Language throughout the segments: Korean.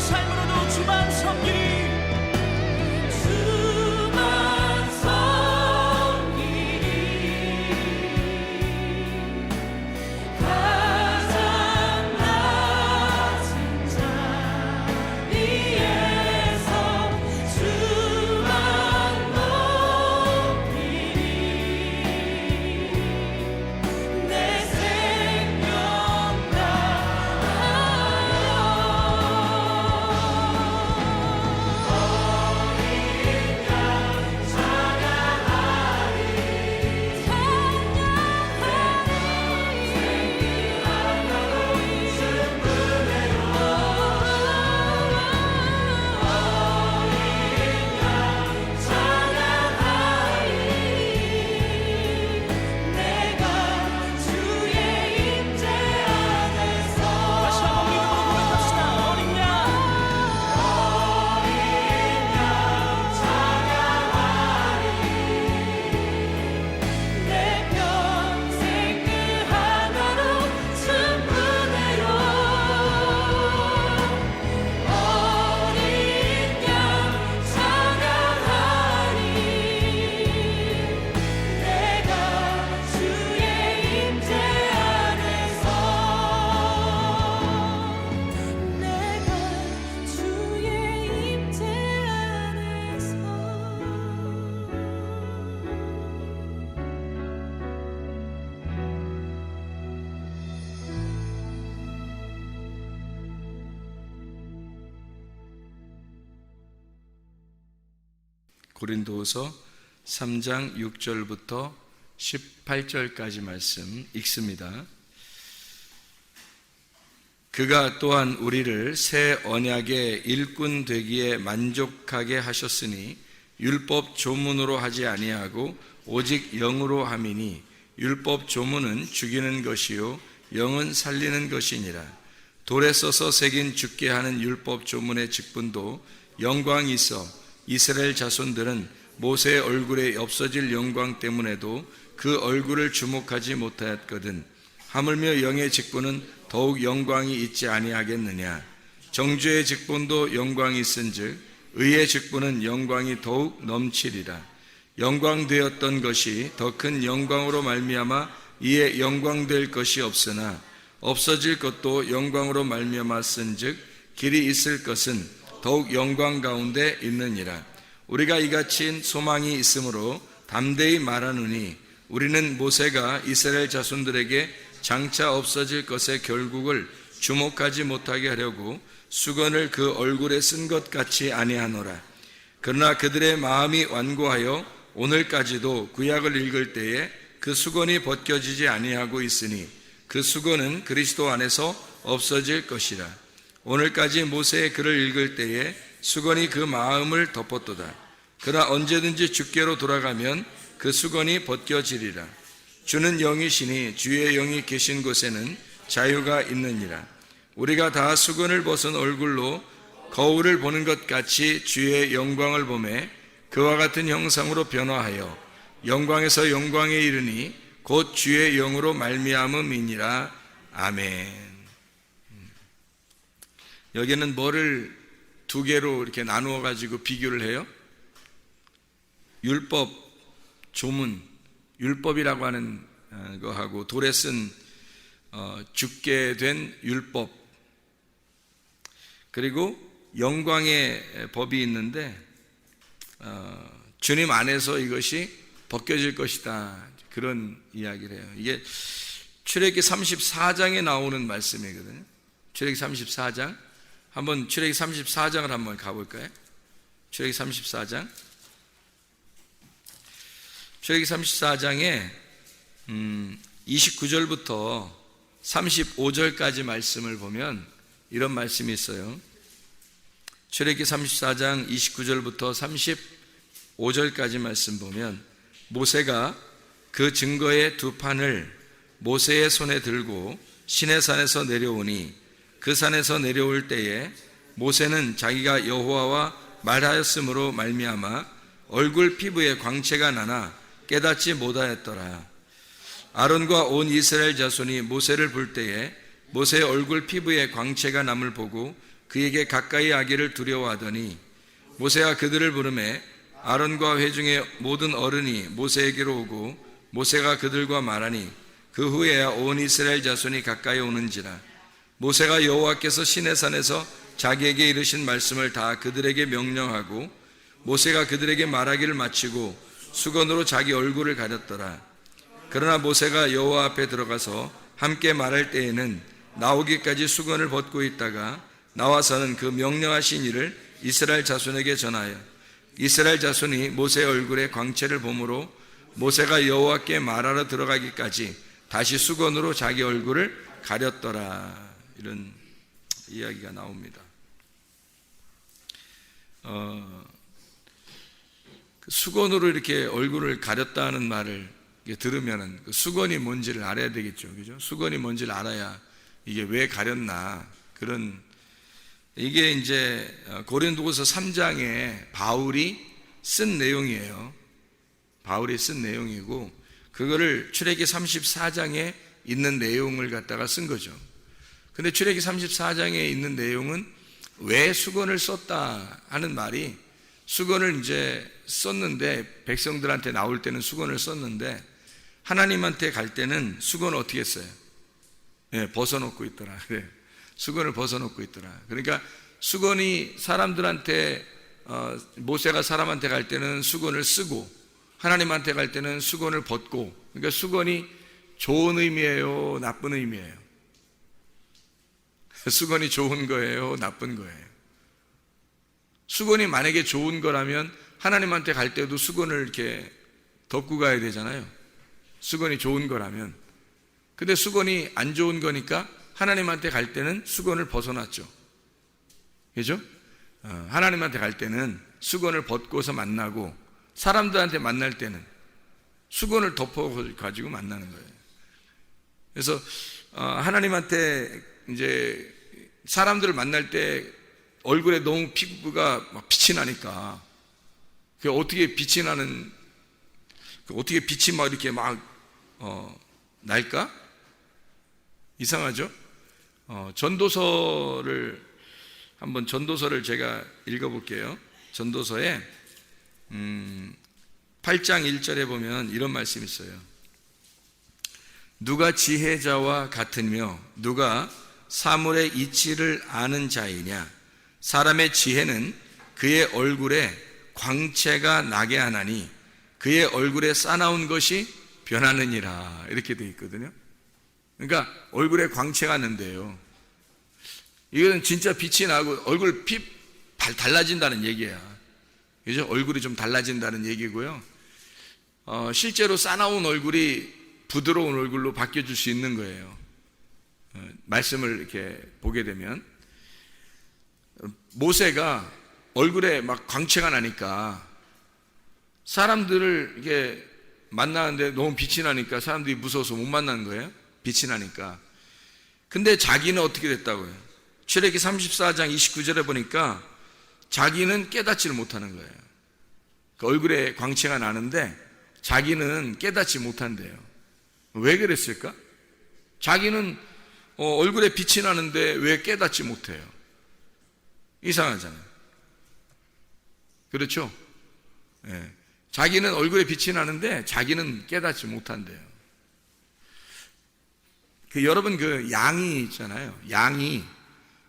삶으로도 주만 섬기리. 고린도후서 3장 6절부터 18절까지 말씀 읽습니다. 그가 또한 우리를 새 언약의 일꾼 되기에 만족하게 하셨으니 율법 조문으로 하지 아니하고 오직 영으로 함이니 율법 조문은 죽이는 것이요 영은 살리는 것이니라. 돌에 써서 새긴 죽게 하는 율법 조문의 직분도 영광이 있어 이스라엘 자손들은 모세의 얼굴에 없어질 영광 때문에도 그 얼굴을 주목하지 못하였거든. 하물며 영의 직분은 더욱 영광이 있지 아니하겠느냐. 정죄의 직분도 영광이 있은즉 의의 직분은 영광이 더욱 넘치리라. 영광되었던 것이 더 큰 영광으로 말미암아 이에 영광될 것이 없으나 없어질 것도 영광으로 말미암아 쓴즉 길이 있을 것은 더욱 영광 가운데 있느니라. 우리가 이같이 소망이 있으므로 담대히 말하노니 우리는 모세가 이스라엘 자손들에게 장차 없어질 것의 결국을 주목하지 못하게 하려고 수건을 그 얼굴에 쓴 것 같이 아니하노라. 그러나 그들의 마음이 완고하여 오늘까지도 구약을 읽을 때에 그 수건이 벗겨지지 아니하고 있으니 그 수건은 그리스도 안에서 없어질 것이라. 오늘까지 모세의 글을 읽을 때에 수건이 그 마음을 덮었도다. 그러나 언제든지 주께로 돌아가면 그 수건이 벗겨지리라. 주는 영이시니 주의 영이 계신 곳에는 자유가 있느니라. 우리가 다 수건을 벗은 얼굴로 거울을 보는 것 같이 주의 영광을 보매 그와 같은 형상으로 변화하여 영광에서 영광에 이르니 곧 주의 영으로 말미암음이니라. 아멘. 여기는 뭐를 두 개로 이렇게 나누어 가지고 비교를 해요? 율법, 조문, 율법이라고 하는 거하고 돌에 쓴 죽게 된 율법, 그리고 영광의 법이 있는데 주님 안에서 이것이 벗겨질 것이다, 그런 이야기를 해요. 이게 출애굽기 34장에 나오는 말씀이거든요. 출애굽기 34장, 한번 출애굽기 34장을 한번 가볼까요? 출애굽기 34장. 출애굽기 34장에 29절부터 35절까지 말씀을 보면 이런 말씀이 있어요. 출애굽기 34장 29절부터 35절까지 말씀 보면 모세가 그 증거의 두 판을 모세의 손에 들고 시내산에서 내려오니 그 산에서 내려올 때에 모세는 자기가 여호와와 말하였으므로 말미암아 얼굴 피부에 광채가 나나 깨닫지 못하였더라. 아론과 온 이스라엘 자손이 모세를 볼 때에 모세의 얼굴 피부에 광채가 남을 보고 그에게 가까이 하기를 두려워하더니 모세가 그들을 부르매 아론과 회중의 모든 어른이 모세에게로 오고 모세가 그들과 말하니 그 후에야 온 이스라엘 자손이 가까이 오는지라. 모세가 여호와께서 시내산에서 자기에게 이르신 말씀을 다 그들에게 명령하고 모세가 그들에게 말하기를 마치고 수건으로 자기 얼굴을 가렸더라. 그러나 모세가 여호와 앞에 들어가서 함께 말할 때에는 나오기까지 수건을 벗고 있다가 나와서는 그 명령하신 일을 이스라엘 자손에게 전하여 이스라엘 자손이 모세의 얼굴에 광채를 보므로 모세가 여호와께 말하러 들어가기까지 다시 수건으로 자기 얼굴을 가렸더라. 이런 이야기가 나옵니다. 수건으로 이렇게 얼굴을 가렸다는 말을 들으면 그 수건이 뭔지를 알아야 되겠죠. 그죠? 수건이 뭔지를 알아야 이게 왜 가렸나. 이게 이제 고린도후서 3장에 바울이 쓴 내용이에요. 바울이 쓴 내용이고, 그거를 출애기 34장에 있는 내용을 갖다가 쓴 거죠. 근데 출애기 34장에 있는 내용은 왜 수건을 썼다 하는 말이, 수건을 이제 썼는데, 백성들한테 나올 때는 수건을 썼는데, 하나님한테 갈 때는 수건을 어떻게 했어요? 예, 벗어놓고 있더라. 그래. 수건을 벗어놓고 있더라. 그러니까 수건이 사람들한테, 모세가 사람한테 갈 때는 수건을 쓰고, 하나님한테 갈 때는 수건을 벗고, 그러니까 수건이 좋은 의미예요, 나쁜 의미예요? 수건이 좋은 거예요, 나쁜 거예요? 수건이 만약에 좋은 거라면 하나님한테 갈 때도 수건을 이렇게 덮고 가야 되잖아요. 수건이 좋은 거라면. 근데 수건이 안 좋은 거니까 하나님한테 갈 때는 수건을 벗어놨죠. 그죠? 하나님한테 갈 때는 수건을 벗고서 만나고, 사람들한테 만날 때는 수건을 덮어가지고 만나는 거예요. 그래서 하나님한테 이제 사람들을 만날 때 얼굴에 너무 피부가 막 빛이 나니까, 그 어떻게 빛이 나는, 어떻게 빛이 막 이렇게 막 날까? 이상하죠? 전도서를 제가 읽어볼게요. 전도서에 8장 1절에 보면 이런 말씀이 있어요. 누가 지혜자와 같으며 누가 사물의 이치를 아는 자이냐? 사람의 지혜는 그의 얼굴에 광채가 나게 하나니 그의 얼굴에 싸나운 것이 변하느니라. 이렇게 되어 있거든요. 그러니까 얼굴에 광채가 나는데요, 이거는 진짜 빛이 나고 얼굴 달라진다는 얘기야. 그죠? 얼굴이 좀 달라진다는 얘기고요. 실제로 싸나운 얼굴이 부드러운 얼굴로 바뀌어줄 수 있는 거예요. 말씀을 이렇게 보게 되면, 모세가 얼굴에 막 광채가 나니까 사람들을 이렇게 만나는데 너무 빛이 나니까 사람들이 무서워서 못 만나는 거예요. 빛이 나니까. 근데 자기는 어떻게 됐다고요? 출애기 34장 29절에 보니까 자기는 깨닫지를 못하는 거예요. 그 얼굴에 광채가 나는데 자기는 깨닫지 못한대요. 왜 그랬을까? 자기는 얼굴에 빛이 나는데 왜 깨닫지 못해요? 이상하잖아요. 그렇죠? 예. 자기는 얼굴에 빛이 나는데 자기는 깨닫지 못한대요. 여러분, 양이 있잖아요. 양이,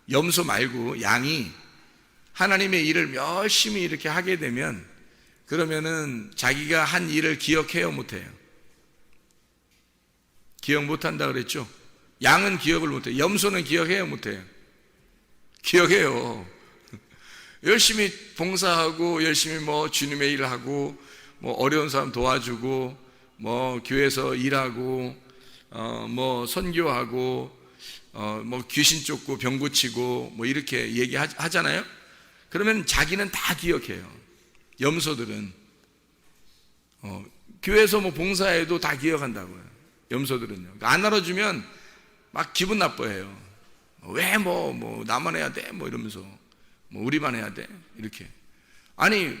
염소 말고 양이 하나님의 일을 열심히 이렇게 하게 되면, 그러면은 자기가 한 일을 기억해요, 못해요? 기억 못한다 그랬죠? 양은 기억을 못해요. 염소는 기억해요, 못해요? 기억해요. 열심히 봉사하고, 열심히 주님의 일을 하고, 어려운 사람 도와주고, 교회에서 일하고, 선교하고, 귀신 쫓고 병 고치고, 이렇게 얘기하잖아요? 그러면 자기는 다 기억해요. 염소들은. 교회에서 봉사해도 다 기억한다고요. 염소들은요. 안 알아주면 막 기분 나빠해요. 왜 나만 해야 돼? 이러면서. 우리만 해야 돼? 이렇게. 아니,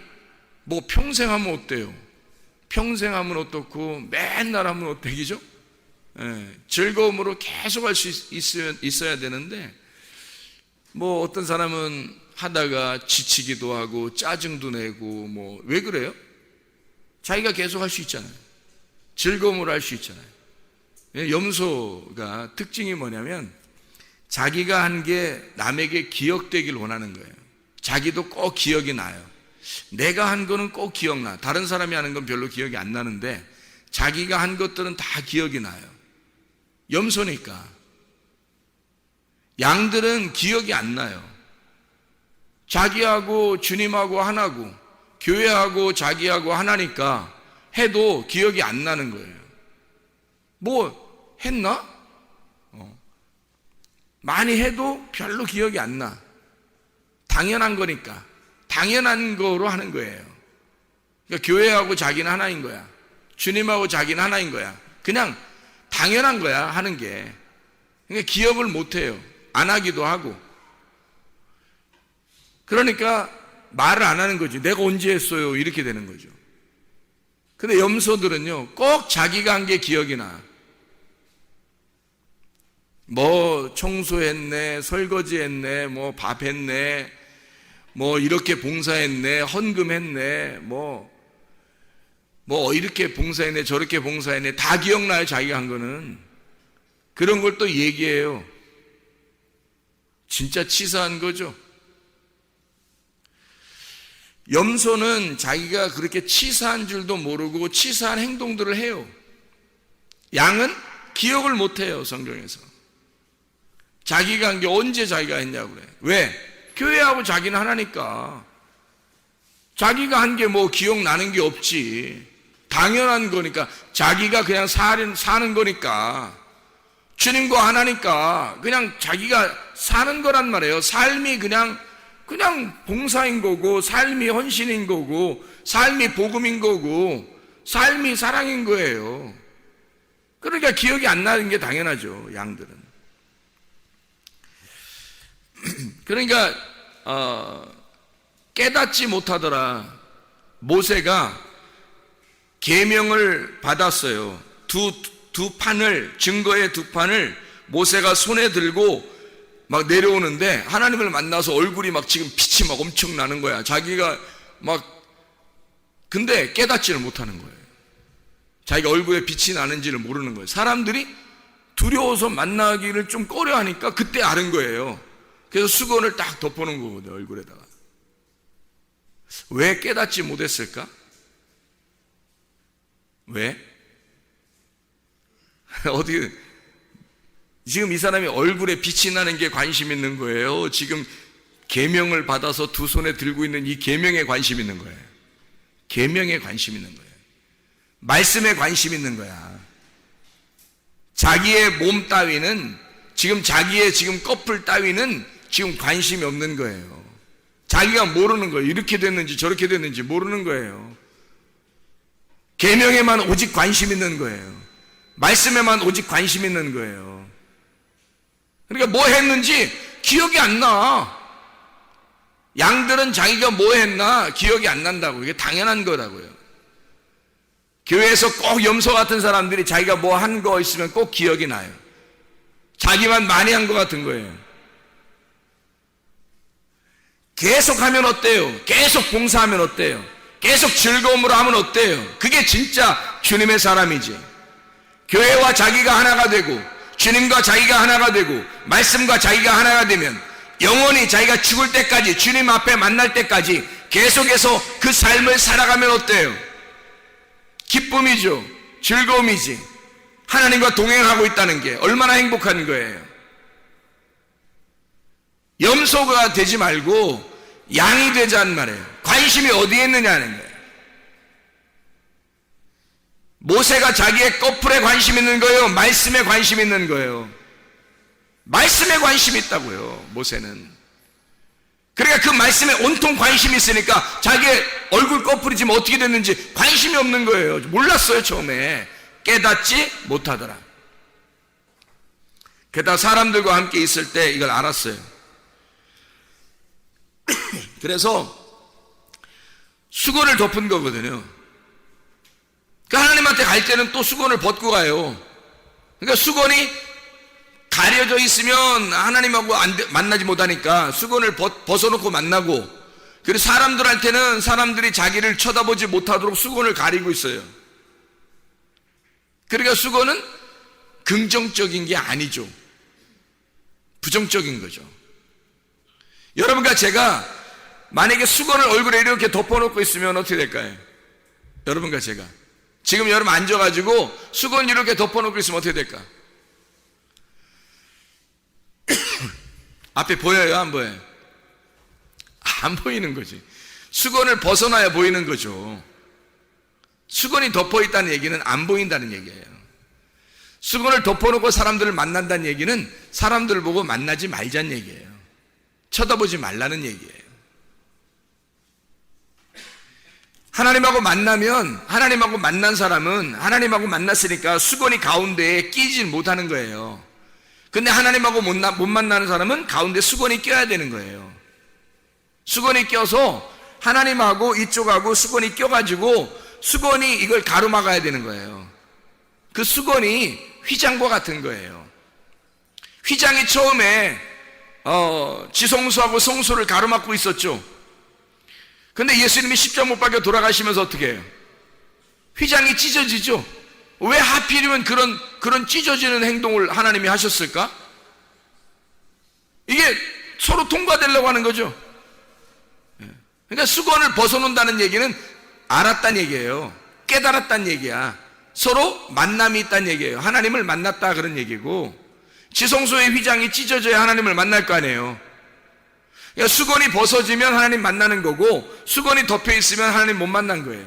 평생 하면 어때요? 평생 하면 어떻고, 맨날 하면 어때기죠? 즐거움으로 계속 할 수 있어야 되는데, 뭐 어떤 사람은 하다가 지치기도 하고 짜증도 내고 뭐 왜 그래요? 자기가 계속 할 수 있잖아요. 즐거움으로 할 수 있잖아요. 염소가 특징이 뭐냐면 자기가 한 게 남에게 기억되길 원하는 거예요. 자기도 꼭 기억이 나요. 내가 한 거는 꼭 기억나. 다른 사람이 하는 건 별로 기억이 안 나는데 자기가 한 것들은 다 기억이 나요. 염소니까. 양들은 기억이 안 나요. 자기하고 주님하고 하나고 교회하고 자기하고 하나니까 해도 기억이 안 나는 거예요. 뭐 했나? 많이 해도 별로 기억이 안 나. 당연한 거니까 당연한 거로 하는 거예요. 그러니까 교회하고 자기는 하나인 거야. 주님하고 자기는 하나인 거야. 그냥 당연한 거야 하는 게. 그러니까 기억을 못 해요. 안 하기도 하고. 그러니까 말을 안 하는 거지. 내가 언제 했어요? 이렇게 되는 거죠. 근데 염소들은요, 꼭 자기가 한 게 기억이 나. 뭐 청소했네, 설거지했네, 뭐 밥했네, 뭐 이렇게 봉사했네, 헌금했네, 뭐 이렇게 봉사했네, 저렇게 봉사했네, 다 기억나요. 자기가 한 거는. 그런 걸 또 얘기해요. 진짜 치사한 거죠. 염소는 자기가 그렇게 치사한 줄도 모르고 치사한 행동들을 해요. 양은 기억을 못 해요. 성경에서 자기가 한 게 언제 자기가 했냐고 그래. 왜? 교회하고 자기는 하나니까. 자기가 한 게 뭐 기억나는 게 없지. 당연한 거니까. 자기가 그냥 사는 거니까. 주님과 하나니까 그냥 자기가 사는 거란 말이에요. 삶이 그냥 봉사인 거고, 삶이 헌신인 거고, 삶이 복음인 거고, 삶이 사랑인 거예요. 그러니까 기억이 안 나는 게 당연하죠. 양들은. 그러니까 깨닫지 못하더라. 모세가 계명을 받았어요. 두 판을, 증거의 두 판을 모세가 손에 들고 막 내려오는데 하나님을 만나서 얼굴이 막 지금 빛이 막 엄청 나는 거야. 자기가 근데 깨닫지를 못하는 거예요. 자기가 얼굴에 빛이 나는지를 모르는 거예요. 사람들이 두려워서 만나기를 좀 꺼려하니까 그때 아는 거예요. 그래서 수건을 딱 덮어놓은 거거든요. 얼굴에다가. 왜 깨닫지 못했을까? 왜? 어떻게 지금 이 사람이 얼굴에 빛이 나는 게 관심 있는 거예요? 지금 계명을 받아서 두 손에 들고 있는 이 계명에 관심 있는 거예요. 계명에 관심 있는 거예요. 말씀에 관심 있는 거야. 자기의 몸 따위는 자기의 껍질 따위는 지금 관심이 없는 거예요. 자기가 모르는 거예요. 이렇게 됐는지 저렇게 됐는지 모르는 거예요. 계명에만 오직 관심 있는 거예요. 말씀에만 오직 관심 있는 거예요. 그러니까 뭐 했는지 기억이 안 나. 양들은 자기가 뭐 했나 기억이 안 난다고. 이게 당연한 거라고요. 교회에서 꼭 염소 같은 사람들이 자기가 뭐 한 거 있으면 꼭 기억이 나요. 자기만 많이 한 거 같은 거예요. 계속 하면 어때요? 계속 봉사하면 어때요? 계속 즐거움으로 하면 어때요? 그게 진짜 주님의 사람이지. 교회와 자기가 하나가 되고 주님과 자기가 하나가 되고 말씀과 자기가 하나가 되면 영원히 자기가 죽을 때까지 주님 앞에 만날 때까지 계속해서 그 삶을 살아가면 어때요? 기쁨이죠. 즐거움이지. 하나님과 동행하고 있다는 게 얼마나 행복한 거예요. 염소가 되지 말고 양이 되자는 말이에요. 관심이 어디에 있느냐는 거예요. 모세가 자기의 꺼풀에 관심 있는 거예요? 말씀에 관심 있는 거예요? 말씀에 관심이 있다고요. 모세는. 그러니까 그 말씀에 온통 관심이 있으니까 자기의 얼굴 꺼풀이 지금 어떻게 됐는지 관심이 없는 거예요. 몰랐어요. 처음에 깨닫지 못하더라. 게다가 사람들과 함께 있을 때 이걸 알았어요. 그래서 수건을 덮은 거거든요. 그 하나님한테 갈 때는 또 수건을 벗고 가요. 그러니까 수건이 가려져 있으면 하나님하고 만나지 못하니까 수건을 벗어놓고 만나고, 그리고 사람들한테는 사람들이 자기를 쳐다보지 못하도록 수건을 가리고 있어요. 그러니까 수건은 긍정적인 게 아니죠. 부정적인 거죠. 여러분과 제가 만약에 수건을 얼굴에 이렇게 덮어놓고 있으면 어떻게 될까요? 여러분과 제가 지금 여러분 앉아가지고 수건 이렇게 덮어놓고 있으면 어떻게 될까? 앞에 보여요? 안 보여요? 안 보이는 거지. 수건을 벗어나야 보이는 거죠. 수건이 덮어있다는 얘기는 안 보인다는 얘기예요. 수건을 덮어놓고 사람들을 만난다는 얘기는 사람들을 보고 만나지 말자는 얘기예요. 쳐다보지 말라는 얘기예요. 하나님하고 만나면, 하나님하고 만난 사람은 하나님하고 만났으니까 수건이 가운데에 끼지 못하는 거예요. 근데 하나님하고 못 만나는 사람은 가운데 수건이 껴야 되는 거예요. 수건이 껴서 하나님하고 이쪽하고 수건이 껴가지고 수건이 이걸 가로막아야 되는 거예요. 그 수건이 휘장과 같은 거예요. 휘장이 처음에 지성소하고 성소를 가로막고 있었죠. 근데 예수님이 십자가 못 박혀 돌아가시면서 어떻게 해요? 휘장이 찢어지죠. 왜 하필이면 그런 찢어지는 행동을 하나님이 하셨을까? 이게 서로 통과되려고 하는 거죠. 그러니까 수건을 벗어놓는다는 얘기는 알았다는 얘기예요. 깨달았다는 얘기야. 서로 만남이 있다는 얘기예요. 하나님을 만났다 그런 얘기고, 지성소의 휘장이 찢어져야 하나님을 만날 거 아니에요. 그러니까 수건이 벗어지면 하나님 만나는 거고, 수건이 덮여 있으면 하나님 못 만난 거예요.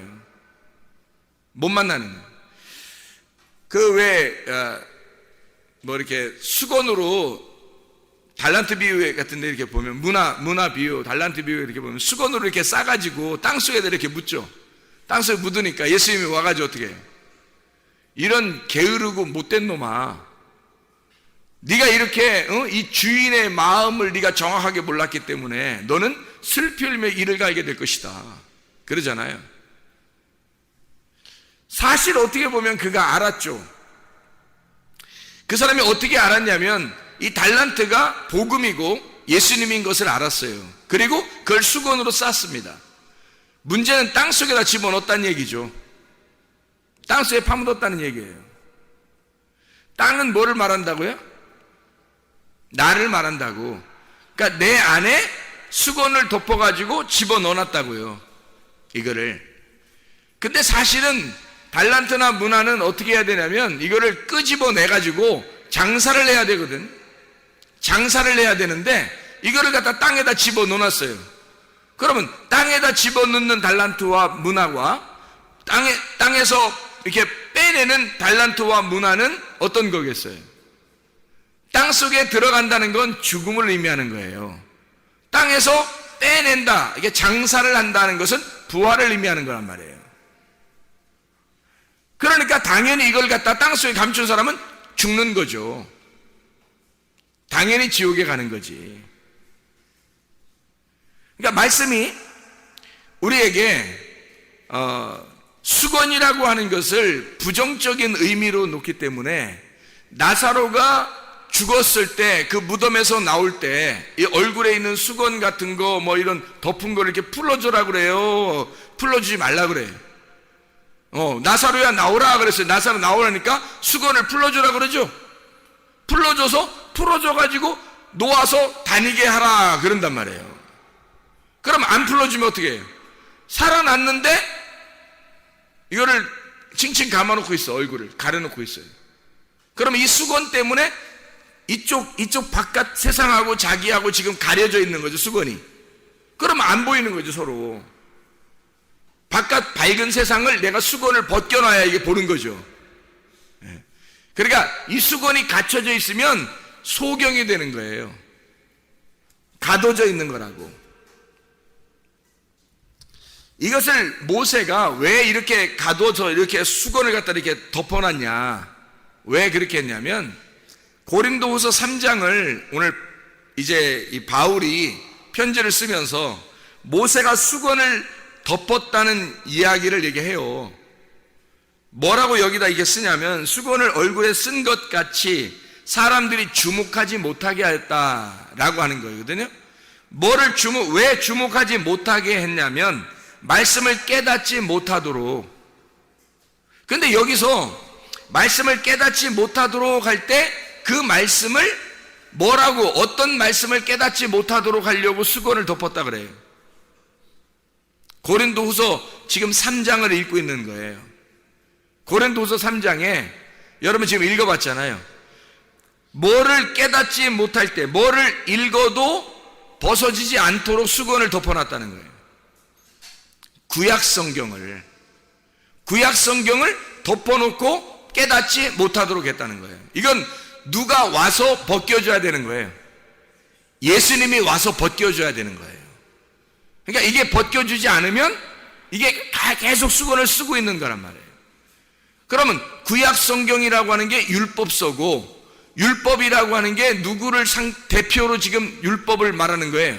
못 만나는 거예요. 이렇게 수건으로 달란트 비유 같은데 이렇게 보면, 문화 비유, 달란트 비유 이렇게 보면 수건으로 이렇게 싸가지고 땅속에다 이렇게 묻죠. 땅속에 묻으니까 예수님이 와가지고 어떻게 해요? 이런 게으르고 못된 놈아, 네가 이렇게 이 주인의 마음을 네가 정확하게 몰랐기 때문에 너는 슬피 흘리며 이를 갈게 될 것이다 그러잖아요. 사실 어떻게 보면 그가 알았죠. 그 사람이 어떻게 알았냐면 이 달란트가 복음이고 예수님인 것을 알았어요. 그리고 그걸 수건으로 쌌습니다. 문제는 땅속에다 집어넣었다는 얘기죠. 땅속에 파묻었다는 얘기예요. 땅은 뭐를 말한다고요? 나를 말한다고. 그러니까 내 안에 수건을 덮어가지고 집어넣어놨다고요, 이거를. 근데 사실은 달란트나 문화는 어떻게 해야 되냐면 이거를 끄집어내가지고 장사를 해야 되거든. 장사를 해야 되는데 이거를 갖다 땅에다 집어넣어놨어요. 그러면 땅에다 집어넣는 달란트와 문화와 땅에서 이렇게 빼내는 달란트와 문화는 어떤 거겠어요? 땅속에 들어간다는 건 죽음을 의미하는 거예요. 땅에서 빼낸다, 이게 장사를 한다는 것은 부활을 의미하는 거란 말이에요. 그러니까 당연히 이걸 갖다 땅속에 감춘 사람은 죽는 거죠. 당연히 지옥에 가는 거지. 그러니까 말씀이 우리에게 수건이라고 하는 것을 부정적인 의미로 놓기 때문에, 나사로가 죽었을 때 그 무덤에서 나올 때 이 얼굴에 있는 수건 같은 거 뭐 이런 덮은 거를 이렇게 풀어줘라 그래요. 풀어주지 말라 그래. 나사로야 나오라 그랬어요. 나사로 나오라니까 수건을 풀어주라 그러죠. 풀어줘서 풀어줘가지고 놓아서 다니게 하라 그런단 말이에요. 그럼 안 풀어주면 어떻게 해요? 살아났는데 이거를 칭칭 감아놓고 있어. 얼굴을 가려놓고 있어요. 그러면 이 수건 때문에 이쪽 바깥 세상하고 자기하고 지금 가려져 있는 거죠, 수건이. 그러면 안 보이는 거죠, 서로. 바깥 밝은 세상을 내가 수건을 벗겨놔야 이게 보는 거죠. 그러니까 이 수건이 갇혀져 있으면 소경이 되는 거예요. 가둬져 있는 거라고. 이것을 모세가 왜 이렇게 가둬서 이렇게 수건을 갖다 이렇게 덮어놨냐, 왜 그렇게 했냐면, 고린도후서 3장을 오늘 이제 이 바울이 편지를 쓰면서 모세가 수건을 덮었다는 이야기를 얘기해요. 뭐라고 여기다 이게 쓰냐면, 수건을 얼굴에 쓴 것 같이 사람들이 주목하지 못하게 했다라고 하는 거거든요. 왜 주목하지 못하게 했냐면 말씀을 깨닫지 못하도록. 근데 여기서 말씀을 깨닫지 못하도록 할 때 그 말씀을 뭐라고, 어떤 말씀을 깨닫지 못하도록 하려고 수건을 덮었다 그래요. 고린도후서 지금 3장을 읽고 있는 거예요. 고린도후서 3장에 여러분 지금 읽어봤잖아요. 뭐를 깨닫지 못할 때, 뭐를 읽어도 벗어지지 않도록 수건을 덮어놨다는 거예요. 구약 성경을 덮어놓고 깨닫지 못하도록 했다는 거예요. 이건 누가 와서 벗겨줘야 되는 거예요. 예수님이 와서 벗겨줘야 되는 거예요. 그러니까 이게 벗겨주지 않으면 이게 계속 수건을 쓰고 있는 거란 말이에요. 그러면 구약 성경이라고 하는 게 율법서고, 율법이라고 하는 게 누구를 대표로 지금 율법을 말하는 거예요.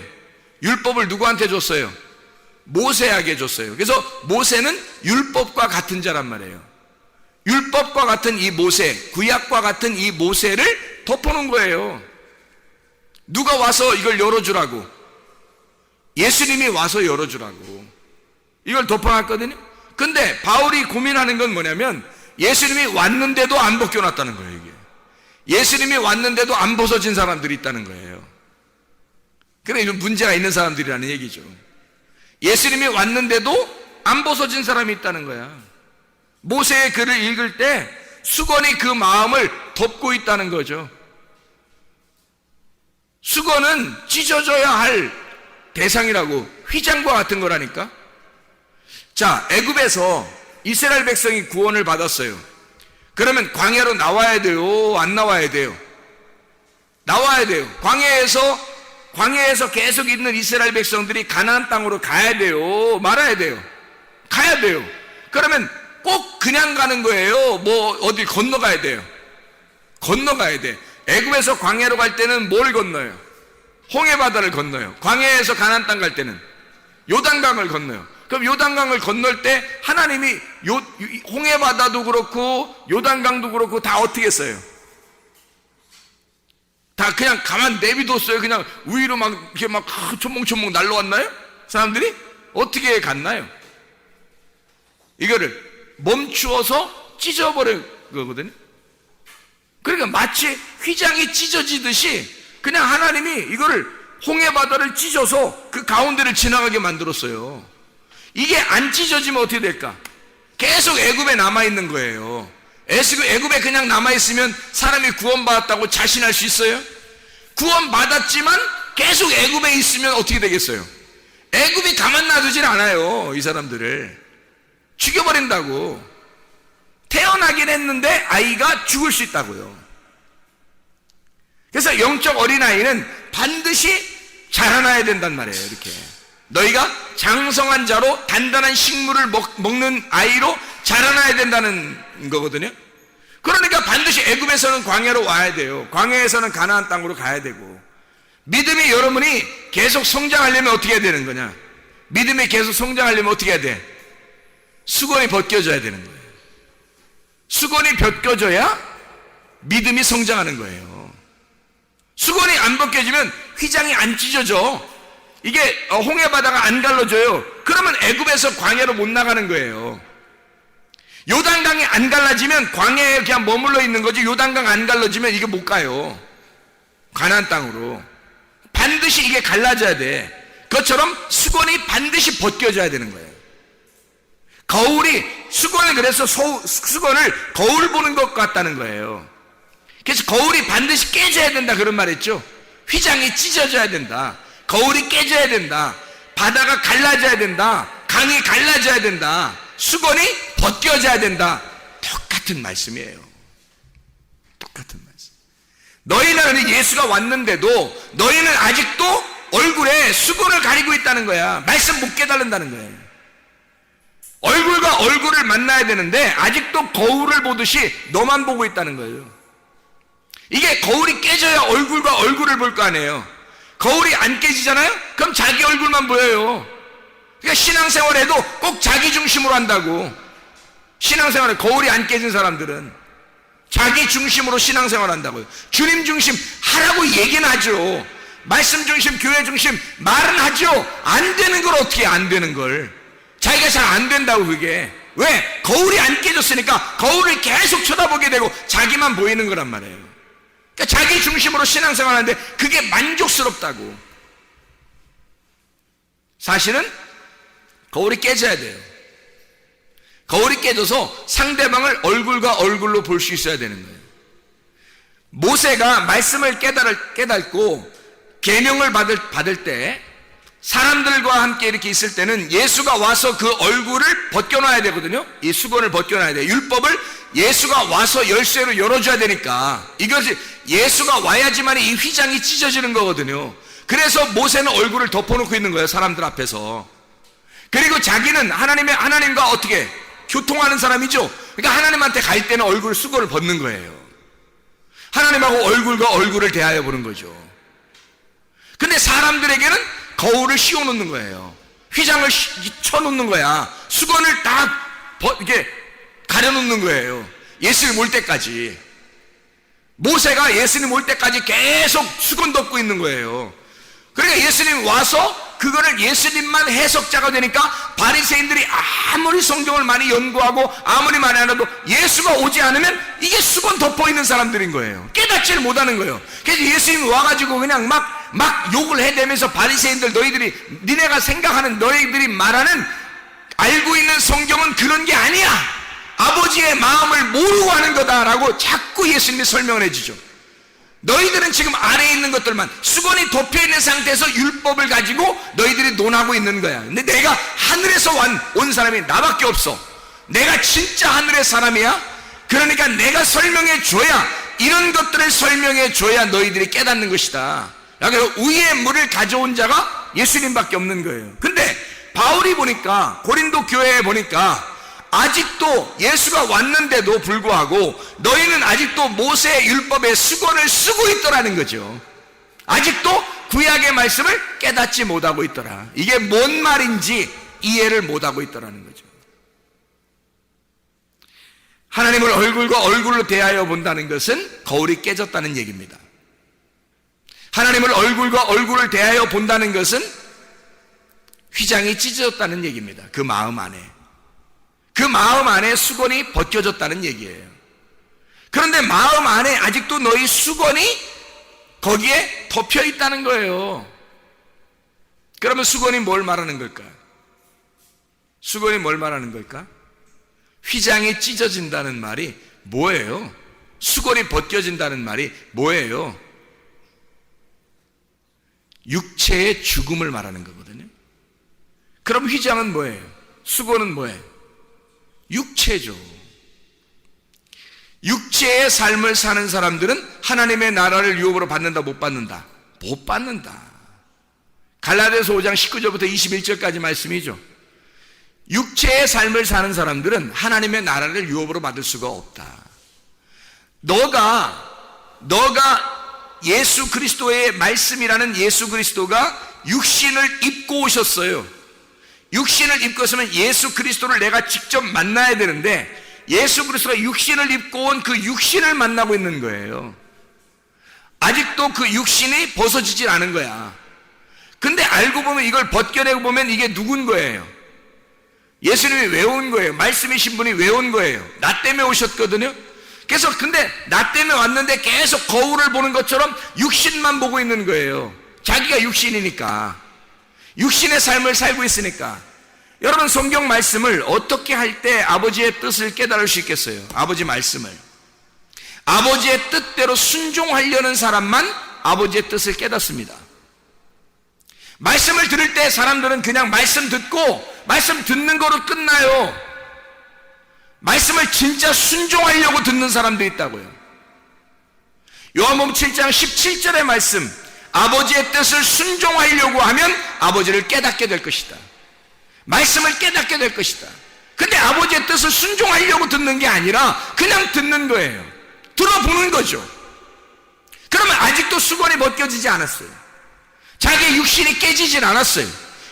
율법을 누구한테 줬어요? 모세에게 줬어요. 그래서 모세는 율법과 같은 자란 말이에요. 율법과 같은 이 모세, 구약과 같은 이 모세를 덮어놓은 거예요. 누가 와서 이걸 열어주라고? 예수님이 와서 열어주라고 이걸 덮어놨거든요. 근데 바울이 고민하는 건 뭐냐면 예수님이 왔는데도 안 벗겨놨다는 거예요. 이게 예수님이 왔는데도 안 벗어진 사람들이 있다는 거예요. 그래, 이런 문제가 있는 사람들이라는 얘기죠. 예수님이 왔는데도 안 벗어진 사람이 있다는 거야. 모세의 글을 읽을 때 수건이 그 마음을 덮고 있다는 거죠. 수건은 찢어져야 할 대상이라고, 휘장과 같은 거라니까. 자, 애굽에서 이스라엘 백성이 구원을 받았어요. 그러면 광야로 나와야 돼요? 안 나와야 돼요? 나와야 돼요. 광야에서 계속 있는 이스라엘 백성들이 가나안 땅으로 가야 돼요? 말아야 돼요? 가야 돼요. 그러면 꼭 그냥 가는 거예요? 뭐 어디 건너가야 돼요? 건너가야 돼. 애굽에서 광야로 갈 때는 뭘 건너요? 홍해바다를 건너요. 광야에서 가나안 땅 갈 때는 요단강을 건너요. 그럼 요단강을 건널 때 하나님이 홍해바다도 그렇고 요단강도 그렇고 다 어떻게 했어요? 다 그냥 가만 내비뒀어요? 그냥 위로 막 이렇게 막 초목초목 날라왔나요? 사람들이 어떻게 갔나요? 이거를 멈추어서 찢어버린 거거든요. 그러니까 마치 휘장이 찢어지듯이 그냥 하나님이 이거를 홍해바다를 찢어서 그 가운데를 지나가게 만들었어요. 이게 안 찢어지면 어떻게 될까? 계속 애굽에 남아있는 거예요. 애굽에 그냥 남아있으면 사람이 구원받았다고 자신할 수 있어요? 구원받았지만 계속 애굽에 있으면 어떻게 되겠어요? 애굽이 가만 놔두질 않아요. 이 사람들을 죽여버린다고. 태어나긴 했는데 아이가 죽을 수 있다고요. 그래서 영적 어린아이는 반드시 자라나야 된단 말이에요. 이렇게 너희가 장성한 자로 단단한 식물을 먹는 아이로 자라나야 된다는 거거든요. 그러니까 반드시 애굽에서는 광야로 와야 돼요. 광야에서는 가나안 땅으로 가야 되고, 믿음이 여러분이 계속 성장하려면 어떻게 해야 되는 거냐? 믿음이 계속 성장하려면 어떻게 해야 돼? 수건이 벗겨져야 되는 거예요. 수건이 벗겨져야 믿음이 성장하는 거예요. 수건이 안 벗겨지면 휘장이 안 찢어져. 이게 홍해바다가 안 갈라져요. 그러면 애굽에서 광야로 못 나가는 거예요. 요단강이 안 갈라지면 광야에 그냥 머물러 있는 거지. 요단강 안 갈라지면 이게 못 가요. 가나안 땅으로. 반드시 이게 갈라져야 돼. 그것처럼 수건이 반드시 벗겨져야 되는 거예요. 수건을 그래서 수건을 거울 보는 것 같다는 거예요. 그래서 거울이 반드시 깨져야 된다 그런 말 했죠. 휘장이 찢어져야 된다. 거울이 깨져야 된다. 바다가 갈라져야 된다. 강이 갈라져야 된다. 수건이 벗겨져야 된다. 똑같은 말씀이에요. 똑같은 말씀. 너희는 예수가 왔는데도 너희는 아직도 얼굴에 수건을 가리고 있다는 거야. 말씀 못 깨달은다는 거예요. 얼굴과 얼굴을 만나야 되는데 아직도 거울을 보듯이 너만 보고 있다는 거예요. 이게 거울이 깨져야 얼굴과 얼굴을 볼 거 아니에요. 거울이 안 깨지잖아요? 그럼 자기 얼굴만 보여요. 그러니까 신앙생활에도 꼭 자기 중심으로 한다고. 신앙생활에 거울이 안 깨진 사람들은 자기 중심으로 신앙생활 한다고요. 주님 중심 하라고 얘기는 하죠. 말씀 중심, 교회 중심 말은 하죠. 안 되는 걸 어떻게 안 되는 걸. 자기가 잘 안 된다고. 그게 왜? 거울이 안 깨졌으니까 거울을 계속 쳐다보게 되고 자기만 보이는 거란 말이에요. 그러니까 자기 중심으로 신앙생활 하는데 그게 만족스럽다고. 사실은 거울이 깨져야 돼요. 거울이 깨져서 상대방을 얼굴과 얼굴로 볼 수 있어야 되는 거예요. 모세가 말씀을 깨닫고 계명을 받을 때 사람들과 함께 이렇게 있을 때는 예수가 와서 그 얼굴을 벗겨놔야 되거든요. 이 수건을 벗겨놔야 돼요. 율법을 예수가 와서 열쇠로 열어줘야 되니까 이것이 예수가 와야지만 이 휘장이 찢어지는 거거든요. 그래서 모세는 얼굴을 덮어놓고 있는 거예요. 사람들 앞에서. 그리고 자기는 하나님과 어떻게 교통하는 사람이죠. 그러니까 하나님한테 갈 때는 얼굴 수건을 벗는 거예요. 하나님하고 얼굴과 얼굴을 대하여 보는 거죠. 근데 사람들에게는 거울을 씌워놓는 거예요. 휘장을 쳐놓는 거야. 수건을 딱 이렇게 가려놓는 거예요. 예수님 올 때까지. 모세가 예수님 올 때까지 계속 수건 덮고 있는 거예요. 그러니까 예수님 와서 그거를 예수님만 해석자가 되니까 바리새인들이 아무리 성경을 많이 연구하고 아무리 많이 알아도 예수가 오지 않으면 이게 수건 덮어 있는 사람들인 거예요. 깨닫지를 못하는 거예요. 그래서 예수님이 와가지고 그냥 막 욕을 해대면서 바리새인들 니네가 생각하는 너희들이 말하는 알고 있는 성경은 그런 게 아니야. 아버지의 마음을 모르고 하는 거다라고 자꾸 예수님이 설명을 해주죠. 너희들은 지금 아래에 있는 것들만 수건이 덮여있는 상태에서 율법을 가지고 너희들이 논하고 있는 거야. 근데 내가 하늘에서 온 사람이 나밖에 없어. 내가 진짜 하늘의 사람이야. 그러니까 내가 설명해 줘야, 이런 것들을 설명해 줘야 너희들이 깨닫는 것이다. 그래서 위의 물을 가져온 자가 예수님밖에 없는 거예요. 근데 바울이 보니까, 고린도 교회에 보니까 아직도 예수가 왔는데도 불구하고 너희는 아직도 모세의 율법의 수건을 쓰고 있더라는 거죠. 아직도 구약의 말씀을 깨닫지 못하고 있더라. 이게 뭔 말인지 이해를 못하고 있더라는 거죠. 하나님을 얼굴과 얼굴로 대하여 본다는 것은 거울이 깨졌다는 얘기입니다. 하나님을 얼굴과 얼굴을 대하여 본다는 것은 휘장이 찢어졌다는 얘기입니다. 그 마음 안에. 그 마음 안에 수건이 벗겨졌다는 얘기예요. 그런데 마음 안에 아직도 너희 수건이 거기에 덮여 있다는 거예요. 그러면 수건이 뭘 말하는 걸까? 수건이 뭘 말하는 걸까? 휘장이 찢어진다는 말이 뭐예요? 수건이 벗겨진다는 말이 뭐예요? 육체의 죽음을 말하는 거거든요. 그럼 휘장은 뭐예요? 수건은 뭐예요? 육체죠. 육체의 삶을 사는 사람들은 하나님의 나라를 유업으로 받는다, 못 받는다? 못 받는다. 갈라디아서 5장 19절부터 21절까지 말씀이죠. 육체의 삶을 사는 사람들은 하나님의 나라를 유업으로 받을 수가 없다. 너가 예수 그리스도의 말씀이라는 예수 그리스도가 육신을 입고 오셨어요. 육신을 입고 있으면 예수 그리스도를 내가 직접 만나야 되는데 예수 그리스도가 육신을 입고 온 그 육신을 만나고 있는 거예요. 아직도 그 육신이 벗어지질 않은 거야. 근데 알고 보면, 이걸 벗겨내고 보면 이게 누군 거예요? 예수님이 왜 온 거예요? 말씀이신 분이 왜 온 거예요? 나 때문에 오셨거든요. 그래서 근데 나 때문에 왔는데 계속 거울을 보는 것처럼 육신만 보고 있는 거예요. 자기가 육신이니까, 육신의 삶을 살고 있으니까. 여러분, 성경 말씀을 어떻게 할 때 아버지의 뜻을 깨달을 수 있겠어요? 아버지 말씀을 아버지의 뜻대로 순종하려는 사람만 아버지의 뜻을 깨닫습니다. 말씀을 들을 때 사람들은 그냥 말씀 듣고 말씀 듣는 거로 끝나요. 말씀을 진짜 순종하려고 듣는 사람도 있다고요. 요한복음 7장 17절의 말씀, 아버지의 뜻을 순종하려고 하면 아버지를 깨닫게 될 것이다. 말씀을 깨닫게 될 것이다. 근데 아버지의 뜻을 순종하려고 듣는 게 아니라 그냥 듣는 거예요. 들어보는 거죠. 그러면 아직도 수건이 벗겨지지 않았어요. 자기의 육신이 깨지질 않았어요.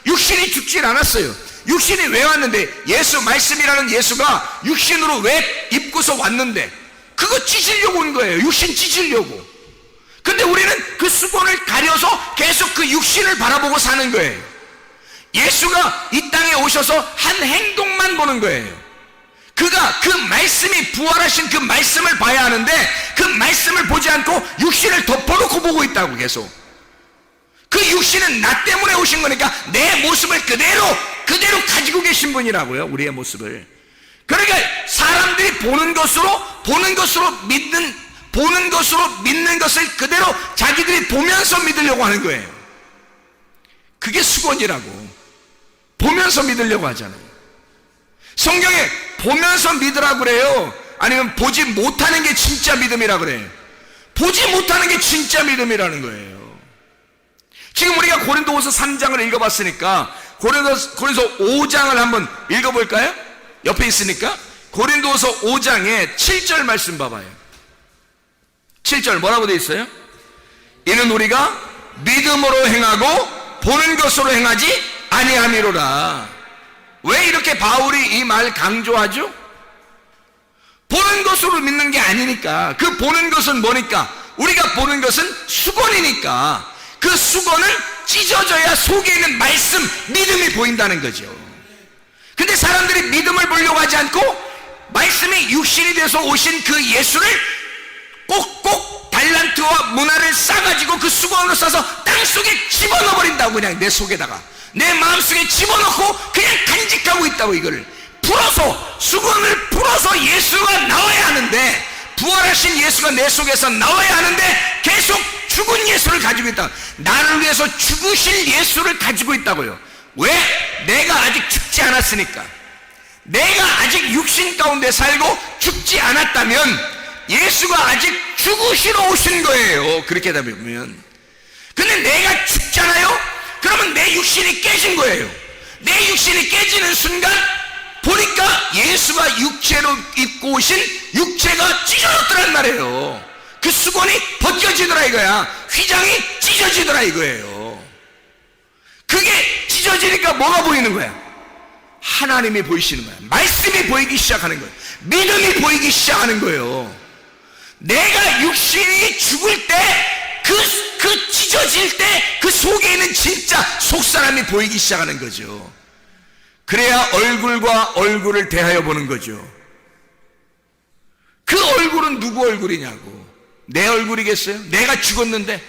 육신이 죽질 않았어요. 육신이 왜 왔는데, 예수 말씀이라는 예수가 육신으로 왜 입고서 왔는데, 그거 찢으려고 온 거예요. 육신 찢으려고. 근데 우리는 그 수건을 가려서 계속 그 육신을 바라보고 사는 거예요. 예수가 이 땅에 오셔서 한 행동만 보는 거예요. 그가 그 말씀이 부활하신 그 말씀을 봐야 하는데 그 말씀을 보지 않고 육신을 덮어놓고 보고 있다고. 계속 그 육신은 나 때문에 오신 거니까 내 모습을 그대로 가지고 계신 분이라고요. 우리의 모습을. 그러니까 사람들이 보는 것으로 믿는 것을 그대로 자기들이 보면서 믿으려고 하는 거예요. 그게 수건이라고. 보면서 믿으려고 하잖아요. 성경에 보면서 믿으라고 그래요? 아니면 보지 못하는 게 진짜 믿음이라고 그래요? 보지 못하는 게 진짜 믿음이라는 거예요. 지금 우리가 고린도후서 3장을 읽어봤으니까 고린도서 5장을 한번 읽어볼까요? 옆에 있으니까. 고린도서 5장에 7절 말씀 봐봐요. 7절 뭐라고 되어 있어요? 이는 우리가 믿음으로 행하고 보는 것으로 행하지 아니함이로라. 왜 이렇게 바울이 이 말 강조하죠? 보는 것으로 믿는 게 아니니까. 그 보는 것은 뭐니까? 우리가 보는 것은 수건이니까 그 수건을 찢어져야 속에 있는 말씀, 믿음이 보인다는 거죠. 근데 사람들이 믿음을 보려고 하지 않고 말씀이 육신이 돼서 오신 그 예수를 꼭꼭 달란트와 문화를 싸가지고 그 수건으로 싸서 땅속에 집어넣어버린다고. 그냥 내 속에다가, 내 마음속에 집어넣고 그냥 간직하고 있다고. 이거를 풀어서, 수건을 풀어서 예수가 나와야 하는데, 부활하신 예수가 내 속에서 나와야 하는데 계속 죽은 예수를 가지고 있다. 나를 위해서 죽으실 예수를 가지고 있다고요. 왜? 내가 아직 죽지 않았으니까. 내가 아직 육신 가운데 살고 죽지 않았다면 예수가 아직 죽으시러 오신 거예요. 그렇게 되다 보면. 근데 내가 죽잖아요? 그러면 내 육신이 깨진 거예요. 내 육신이 깨지는 순간 보니까 예수가 육체로 입고 오신 육체가 찢어졌더란 말이에요. 그 수건이 벗겨지더라 이거야. 휘장이 찢어지더라 이거예요. 그게 찢어지니까 뭐가 보이는 거야? 하나님이 보이시는 거야. 말씀이 보이기 시작하는 거예요. 믿음이 보이기 시작하는 거예요. 내가 육신이 죽을 때, 그 찢어질 때 그 속에 있는 진짜 속사람이 보이기 시작하는 거죠. 그래야 얼굴과 얼굴을 대하여 보는 거죠. 그 얼굴은 누구 얼굴이냐고. 내 얼굴이겠어요? 내가 죽었는데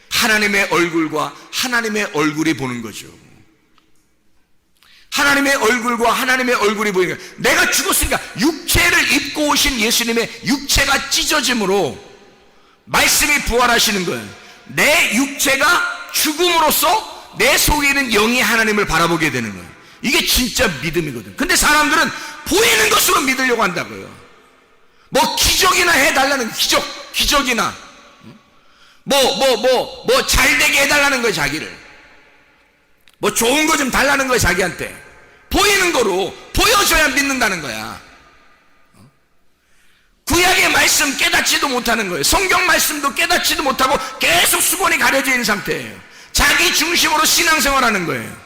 하나님의 얼굴과 하나님의 얼굴이 보는 거죠. 하나님의 얼굴과 하나님의 얼굴이 보이는 거예요. 내가 죽었으니까 육체를 입고 오신 예수님의 육체가 찢어짐으로 말씀이 부활하시는 거예요. 내 육체가 죽음으로써 내 속에 있는 영이 하나님을 바라보게 되는 거예요. 이게 진짜 믿음이거든. 근데 사람들은 보이는 것으로 믿으려고 한다고요. 뭐 기적이나 해달라는 기적이나 뭐 잘되게 해달라는 거예요. 자기를 뭐 좋은 거 좀 달라는 거예요. 자기한테 보이는 거로 보여줘야 믿는다는 거야. 구약의 말씀 깨닫지도 못하는 거예요. 성경 말씀도 깨닫지도 못하고 계속 수건이 가려져 있는 상태예요. 자기 중심으로 신앙생활하는 거예요.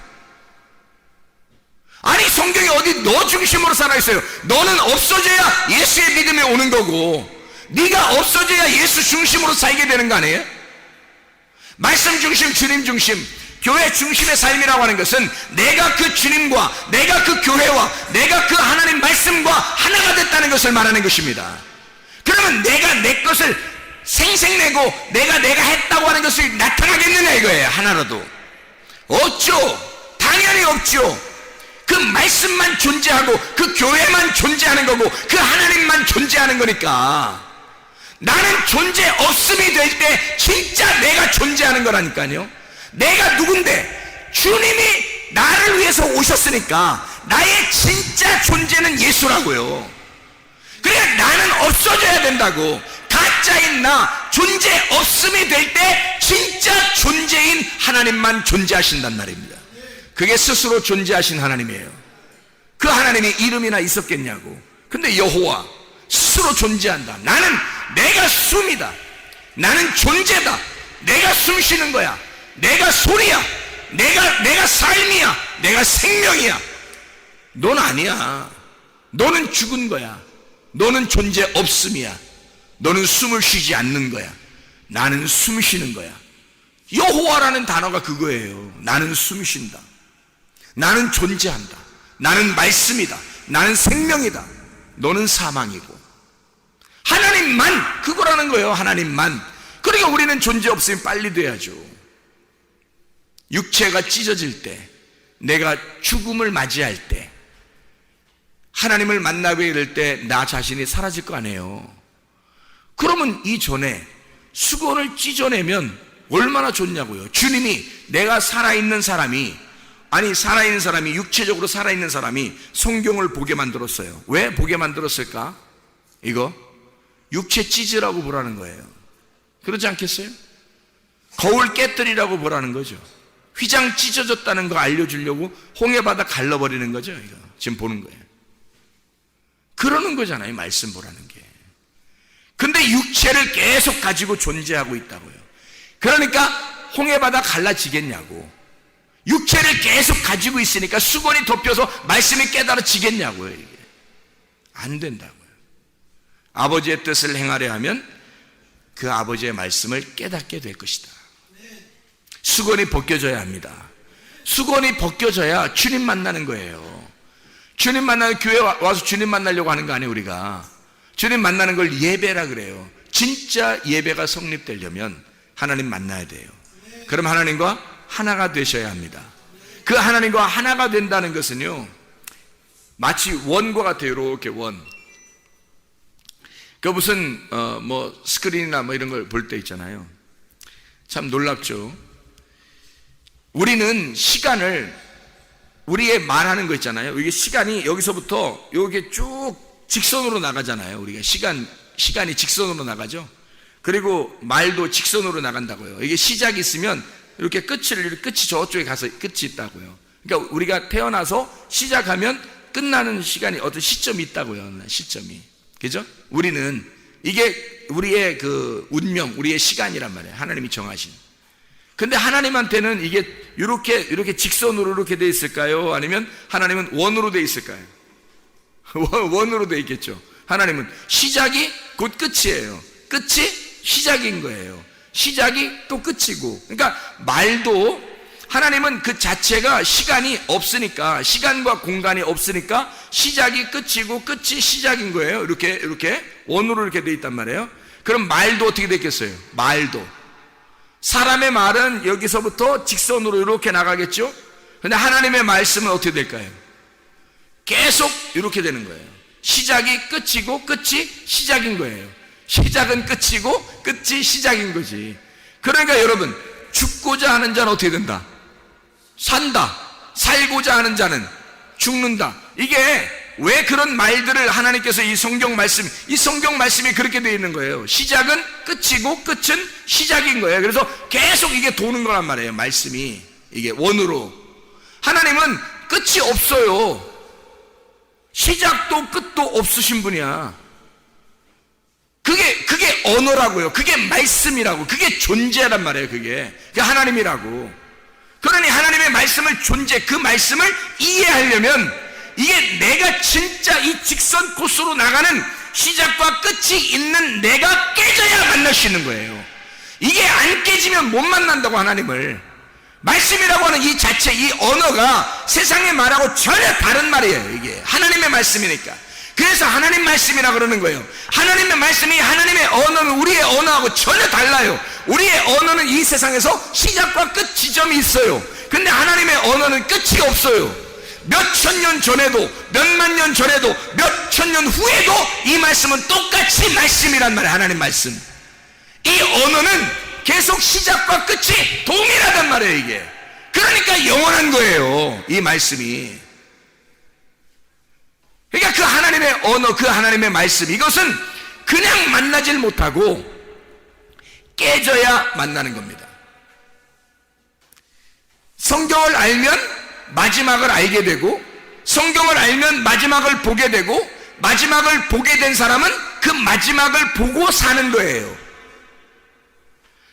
아니 성경이 어디 너 중심으로 살아있어요. 너는 없어져야 예수의 믿음이 오는 거고, 네가 없어져야 예수 중심으로 살게 되는 거 아니에요? 말씀 중심, 주님 중심, 교회 중심의 삶이라고 하는 것은 내가 그 주님과 내가 그 교회와 내가 그 하나님 말씀과 하나가 됐다는 것을 말하는 것입니다. 그러면 내가 내 것을 생색내고 내가 했다고 하는 것이 나타나겠느냐 이거예요. 하나라도 없죠. 당연히 없죠. 그 말씀만 존재하고 그 교회만 존재하는 거고 그 하나님만 존재하는 거니까. 나는 존재 없음이 될 때 진짜 내가 존재하는 거라니까요. 내가 누군데? 주님이 나를 위해서 오셨으니까 나의 진짜 존재는 예수라고요. 그래 나는 없어져야 된다고. 가짜인 나, 존재 없음이 될 때 진짜 존재인 하나님만 존재하신단 말입니다. 그게 스스로 존재하신 하나님이에요. 그 하나님이 이름이나 있었겠냐고. 근데 여호와 스스로 존재한다. 나는 내가 숨이다. 나는 존재다. 내가 숨 쉬는 거야. 내가 소리야. 내가 삶이야. 내가 생명이야. 넌 아니야. 너는 죽은 거야. 너는 존재 없음이야. 너는 숨을 쉬지 않는 거야. 나는 숨 쉬는 거야. 여호와라는 단어가 그거예요. 나는 숨 쉰다. 나는 존재한다. 나는 말씀이다. 나는 생명이다. 너는 사망이고. 하나님만 그거라는 거예요. 하나님만. 그러니까 우리는 존재 없으면 빨리 돼야죠. 육체가 찢어질 때, 내가 죽음을 맞이할 때, 하나님을 만나게 될 때 나 자신이 사라질 거 아니에요. 그러면 이전에 수건을 찢어내면 얼마나 좋냐고요. 주님이 내가 살아있는 사람이, 살아있는 사람이, 육체적으로 살아있는 사람이 성경을 보게 만들었어요. 왜 보게 만들었을까? 이거 육체 찢으라고 보라는 거예요. 그렇지 않겠어요? 거울 깨뜨리라고 보라는 거죠. 휘장 찢어졌다는 거 알려주려고 홍해바다 갈라버리는 거죠. 이거 지금 보는 거예요. 그러는 거잖아요. 말씀 보라는 게. 근데 육체를 계속 가지고 존재하고 있다고요. 그러니까 홍해바다 갈라지겠냐고. 육체를 계속 가지고 있으니까 수건이 덮여서 말씀이 깨달아지겠냐고요. 이게 안 된다고요. 아버지의 뜻을 행하려 하면 그 아버지의 말씀을 깨닫게 될 것이다. 수건이 벗겨져야 합니다. 수건이 벗겨져야 주님 만나는 거예요. 주님 만나는, 교회 와서 주님 만나려고 하는 거 아니에요. 우리가 주님 만나는 걸 예배라 그래요. 진짜 예배가 성립되려면 하나님 만나야 돼요. 그럼 하나님과 하나가 되셔야 합니다. 그 하나님과 하나가 된다는 것은요, 마치 원과 같아요. 이렇게 원. 그 무슨 스크린이나 이런 걸 볼 때 있잖아요. 참 놀랍죠. 우리는 시간을, 우리의 말하는 거 있잖아요. 이게 시간이 여기서부터 이렇게 쭉 직선으로 나가잖아요. 우리가 시간이 직선으로 나가죠. 그리고 말도 직선으로 나간다고요. 이게 시작이 있으면 이렇게 끝이 저쪽에 가서 끝이 있다고요. 그러니까 우리가 태어나서 시작하면 끝나는 시간이 어떤 시점이 있다고요. 시점이. 그죠? 우리는 이게 우리의 그 운명, 우리의 시간이란 말이에요. 하나님이 정하신. 근데 하나님한테는 이게 이렇게 직선으로 이렇게 돼 있을까요? 아니면 하나님은 원으로 돼 있을까요? 원으로 돼 있겠죠. 하나님은 시작이 곧 끝이에요. 끝이 시작인 거예요. 시작이 또 끝이고. 그러니까 말도 하나님은 그 자체가 시간이 없으니까, 시간과 공간이 없으니까 시작이 끝이고 끝이 시작인 거예요. 이렇게 원으로 이렇게 돼 있단 말이에요. 그럼 말도 어떻게 됐겠어요? 말도 사람의 말은 여기서부터 직선으로 이렇게 나가겠죠. 근데 하나님의 말씀은 어떻게 될까요? 계속 이렇게 되는 거예요. 시작이 끝이고 끝이 시작인 거예요. 시작은 끝이고 끝이 시작인 거지. 그러니까 여러분, 죽고자 하는 자는 어떻게 된다? 산다. 살고자 하는 자는 죽는다. 이게 왜 그런 말들을 하나님께서 이 성경 말씀이 그렇게 되어 있는 거예요. 시작은 끝이고 끝은 시작인 거예요. 그래서 계속 이게 도는 거란 말이에요. 말씀이 이게 원으로. 하나님은 끝이 없어요. 시작도 끝도 없으신 분이야. 그게 언어라고요. 그게 말씀이라고. 그게 존재란 말이에요. 그게 하나님이라고. 그러니 하나님의 말씀을 그 말씀을 이해하려면 이게 내가 진짜 이 직선 코스로 나가는 시작과 끝이 있는 내가 깨져야 만날 수 있는 거예요. 이게 안 깨지면 못 만난다고. 하나님을. 말씀이라고 하는 이 자체, 이 언어가 세상의 말하고 전혀 다른 말이에요. 이게 하나님의 말씀이니까. 그래서 하나님 말씀이라 그러는 거예요. 하나님의 말씀이, 하나님의 언어는 우리의 언어하고 전혀 달라요. 우리의 언어는 이 세상에서 시작과 끝 지점이 있어요. 근데 하나님의 언어는 끝이 없어요. 몇 천 년 전에도, 몇만 년 전에도, 몇 천 년 후에도 이 말씀은 똑같이 말씀이란 말이에요. 하나님 말씀. 이 언어는 계속 시작과 끝이 동일하단 말이에요. 이게. 그러니까 영원한 거예요. 이 말씀이. 그러니까 그 하나님의 언어, 그 하나님의 말씀, 이것은 그냥 만나질 못하고 깨져야 만나는 겁니다. 성경을 알면 마지막을 알게 되고, 성경을 알면 마지막을 보게 되고, 마지막을 보게 된 사람은 그 마지막을 보고 사는 거예요.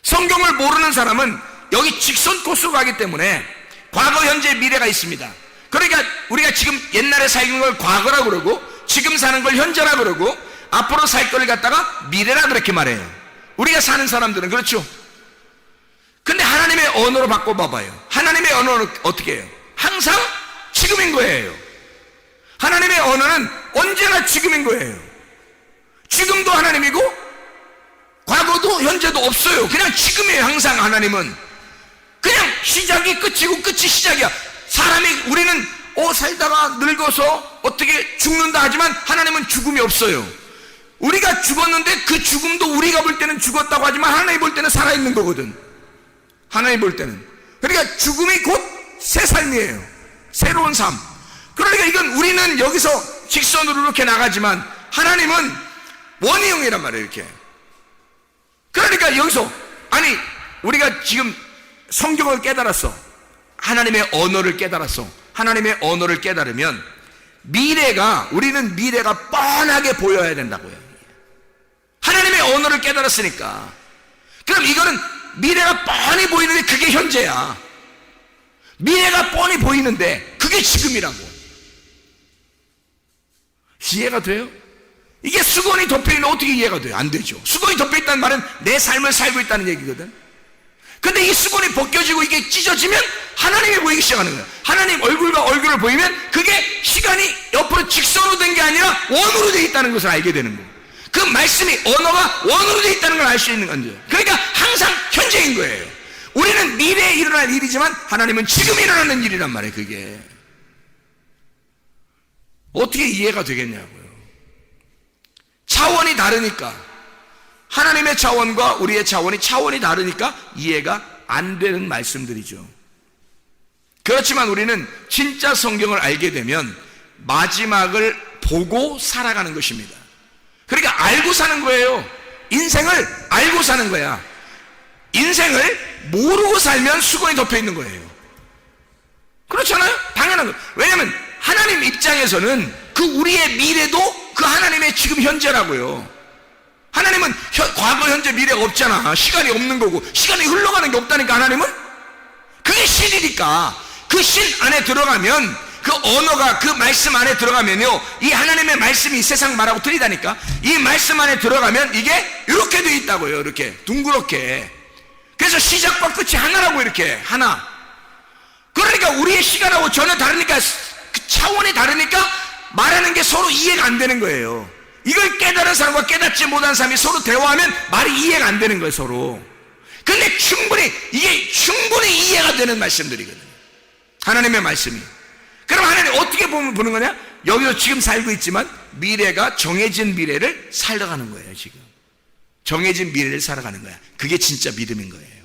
성경을 모르는 사람은 여기 직선 코스로 가기 때문에 과거, 현재, 미래가 있습니다. 그러니까 우리가 지금 옛날에 살는 걸 과거라고 그러고, 지금 사는 걸 현재라고 그러고, 앞으로 살 걸 갖다가 미래라 그렇게 말해요. 우리가 사는 사람들은 그렇죠. 근데 하나님의 언어로 바꿔봐봐요. 하나님의 언어는 어떻게 해요? 항상 지금인 거예요. 하나님의 언어는 언제나 지금인 거예요. 지금도 하나님이고 과거도 현재도 없어요. 그냥 지금이에요. 항상 하나님은 그냥 시작이 끝이고 끝이 시작이야. 우리는 살다가 늙어서 어떻게 죽는다 하지만 하나님은 죽음이 없어요. 우리가 죽었는데 그 죽음도 우리가 볼 때는 죽었다고 하지만 하나님 볼 때는 살아있는 거거든. 하나님 볼 때는. 그러니까 죽음이 곧 새 삶이에요. 새로운 삶. 그러니까 이건 우리는 여기서 직선으로 이렇게 나가지만 하나님은 원형이란 말이에요. 이렇게. 그러니까 여기서 우리가 지금 성경을 깨달았어. 하나님의 언어를 깨달았어. 하나님의 언어를 깨달으면 우리는 미래가 뻔하게 보여야 된다고요. 하나님의 언어를 깨달았으니까. 그럼 이거는 미래가 뻔히 보이는데 그게 현재야. 미래가 뻔히 보이는데 그게 지금이라고. 이해가 돼요? 이게 수건이 덮여있는 어떻게 이해가 돼요? 안 되죠. 수건이 덮여있다는 말은 내 삶을 살고 있다는 얘기거든. 근데 이 수건이 벗겨지고 이게 찢어지면 하나님이 보이기 시작하는 거예요. 하나님 얼굴과 얼굴을 보이면 그게 시간이 옆으로 직선으로 된 게 아니라 원으로 되어 있다는 것을 알게 되는 거예요. 그 말씀이 언어가 원으로 되어 있다는 걸 알 수 있는 건데, 그러니까 항상 현재인 거예요. 우리는 미래에 일어날 일이지만 하나님은 지금 일어나는 일이란 말이에요. 그게 어떻게 이해가 되겠냐고요. 차원이 다르니까, 하나님의 차원과 우리의 차원이 다르니까 이해가 안 되는 말씀들이죠. 그렇지만 우리는 진짜 성경을 알게 되면 마지막을 보고 살아가는 것입니다. 그러니까 알고 사는 거예요. 인생을 알고 사는 거야. 인생을 모르고 살면 수건이 덮여 있는 거예요. 그렇잖아요? 당연한 거예요. 왜냐하면 하나님 입장에서는 그 우리의 미래도 그 하나님의 지금 현재라고요. 하나님은 과거, 현재, 미래가 없잖아. 시간이 없는 거고 시간이 흘러가는 게 없다니까. 하나님은 그게 신이니까 그 신 안에 들어가면, 그 언어가 그 말씀 안에 들어가면요, 이 하나님의 말씀이 세상 말하고 틀리다니까. 이 말씀 안에 들어가면 이게 이렇게 돼 있다고요. 이렇게 둥그렇게. 그래서 시작과 끝이 하나라고. 이렇게 하나. 그러니까 우리의 시간하고 전혀 다르니까, 그 차원이 다르니까 말하는 게 서로 이해가 안 되는 거예요. 이걸 깨달은 사람과 깨닫지 못한 사람이 서로 대화하면 말이 이해가 안 되는 거예요. 서로. 근데 이게 충분히 이해가 되는 말씀들이거든요. 하나님의 말씀이. 그럼 하나님 어떻게 보는 거냐? 여기서 지금 살고 있지만 미래가 정해진 미래를 살아가는 거예요. 지금 정해진 미래를 살아가는 거야. 그게 진짜 믿음인 거예요.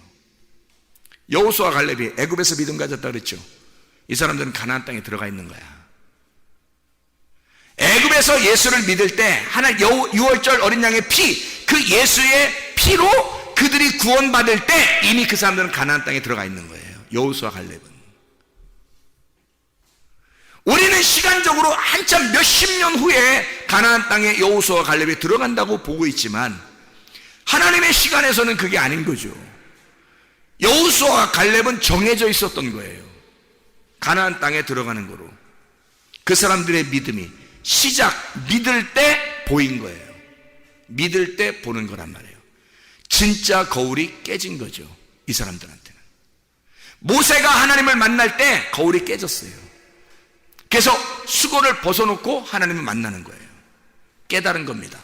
여호수아 갈렙이 애굽에서 믿음 가졌다 그랬죠. 이 사람들은 가나안 땅에 들어가 있는 거야. 애굽에서 예수를 믿을 때 유월절 어린 양의 피, 그 예수의 피로 그들이 구원받을 때 이미 그 사람들은 가나안 땅에 들어가 있는 거예요. 여호수아 갈렙은. 우리는 시간적으로 한참 몇십 년 후에 가나안 땅에 여호수아 갈렙이 들어간다고 보고 있지만 하나님의 시간에서는 그게 아닌 거죠. 여호수아 갈렙은 정해져 있었던 거예요. 가나안 땅에 들어가는 거로. 그 사람들의 믿음이 믿을 때 보인 거예요. 믿을 때 보는 거란 말이에요. 진짜 거울이 깨진 거죠. 이 사람들한테는. 모세가 하나님을 만날 때 거울이 깨졌어요. 그래서 수건을 벗어놓고 하나님을 만나는 거예요. 깨달은 겁니다.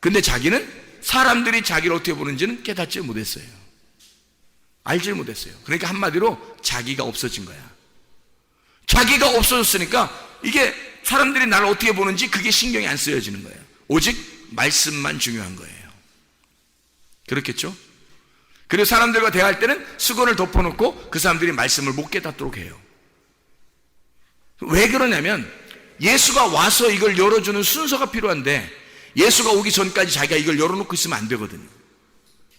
근데 자기는, 사람들이 자기를 어떻게 보는지는 깨닫지 못했어요. 알지 못했어요. 그러니까 한마디로 자기가 없어진 거야. 자기가 없어졌으니까 이게 사람들이 나를 어떻게 보는지 그게 신경이 안 쓰여지는 거예요. 오직 말씀만 중요한 거예요. 그렇겠죠? 그리고 사람들과 대화할 때는 수건을 덮어놓고 그 사람들이 말씀을 못 깨닫도록 해요. 왜 그러냐면 예수가 와서 이걸 열어주는 순서가 필요한데 예수가 오기 전까지 자기가 이걸 열어놓고 있으면 안 되거든요.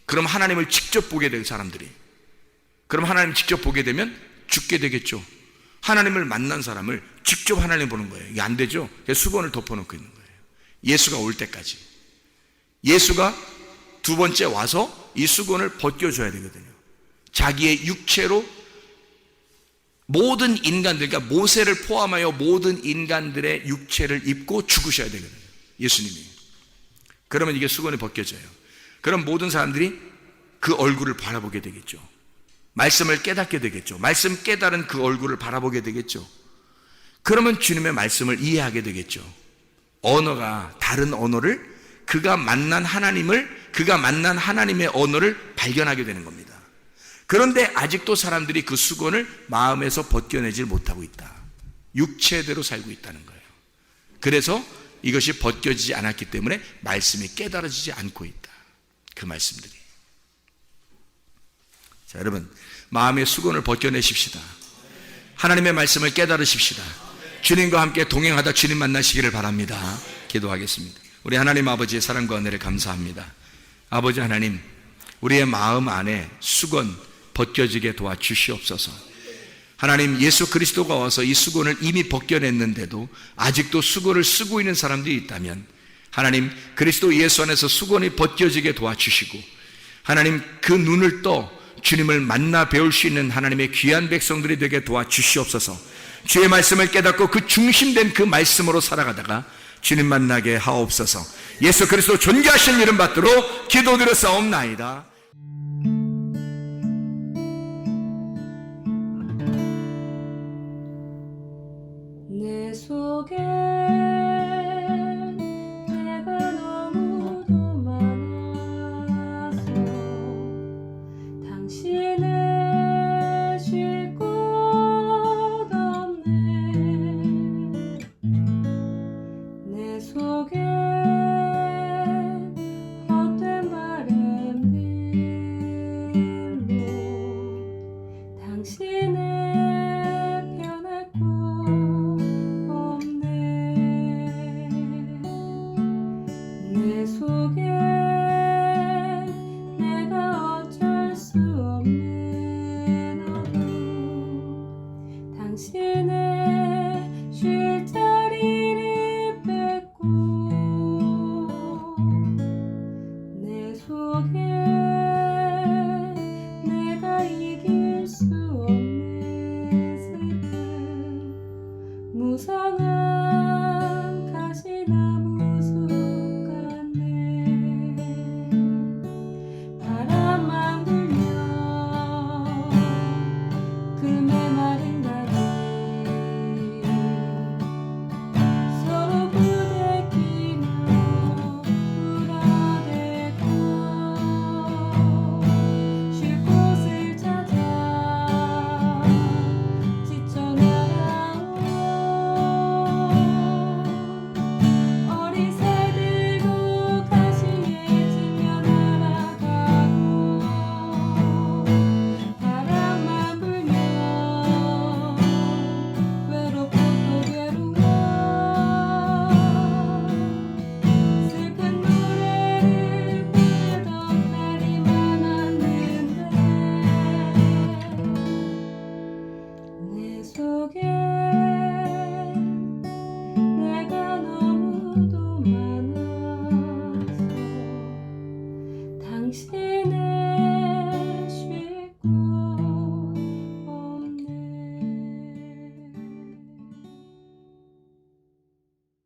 그럼 하나님을 직접 보게 돼요. 사람들이. 그럼 하나님 직접 보게 되면 죽게 되겠죠. 하나님을 만난 사람을 직접 하나님 보는 거예요. 이게 안 되죠. 그래서 수건을 덮어놓고 있는 거예요. 예수가 올 때까지. 예수가 두 번째 와서 이 수건을 벗겨줘야 되거든요. 자기의 육체로 모든 인간들, 그러니까 모세를 포함하여 모든 인간들의 육체를 입고 죽으셔야 되거든요. 예수님이. 그러면 이게 수건이 벗겨져요. 그럼 모든 사람들이 그 얼굴을 바라보게 되겠죠. 말씀을 깨닫게 되겠죠. 말씀 깨달은 그 얼굴을 바라보게 되겠죠. 그러면 주님의 말씀을 이해하게 되겠죠. 언어가 다른 언어를 그가 만난 하나님의 언어를 발견하게 되는 겁니다. 그런데 아직도 사람들이 그 수건을 마음에서 벗겨내질 못하고 있다. 육체대로 살고 있다는 거예요. 그래서 이것이 벗겨지지 않았기 때문에 말씀이 깨달아지지 않고 있다. 그 말씀들이. 자, 여러분, 마음의 수건을 벗겨내십시다. 하나님의 말씀을 깨달으십시다. 주님과 함께 동행하다 주님 만나시기를 바랍니다. 기도하겠습니다. 우리 하나님 아버지의 사랑과 은혜를 감사합니다. 아버지 하나님, 우리의 마음 안에 수건 벗겨지게 도와주시옵소서. 하나님, 예수 그리스도가 와서 이 수건을 이미 벗겨냈는데도 아직도 수건을 쓰고 있는 사람들이 있다면 하나님, 그리스도 예수 안에서 수건이 벗겨지게 도와주시고 하나님, 그 눈을 떠 주님을 만나 배울 수 있는 하나님의 귀한 백성들이 되게 도와주시옵소서. 주의 말씀을 깨닫고 그 중심된 그 말씀으로 살아가다가 주님 만나게 하옵소서. 예수 그리스도 존귀하신 이름 받들어 기도드렸사옵나이다. 내 속에 내가 너무도 많아서 당신을 쉴 곳 없네. 내 속에 헛된 바램들로 당신을 변할 곳 없네. 내 속에 내가 어쩔 수 없는 어둠 당신의 쉴 자리를 뺏고 내 속에 내가 이길 수 없는 슬픔 무성한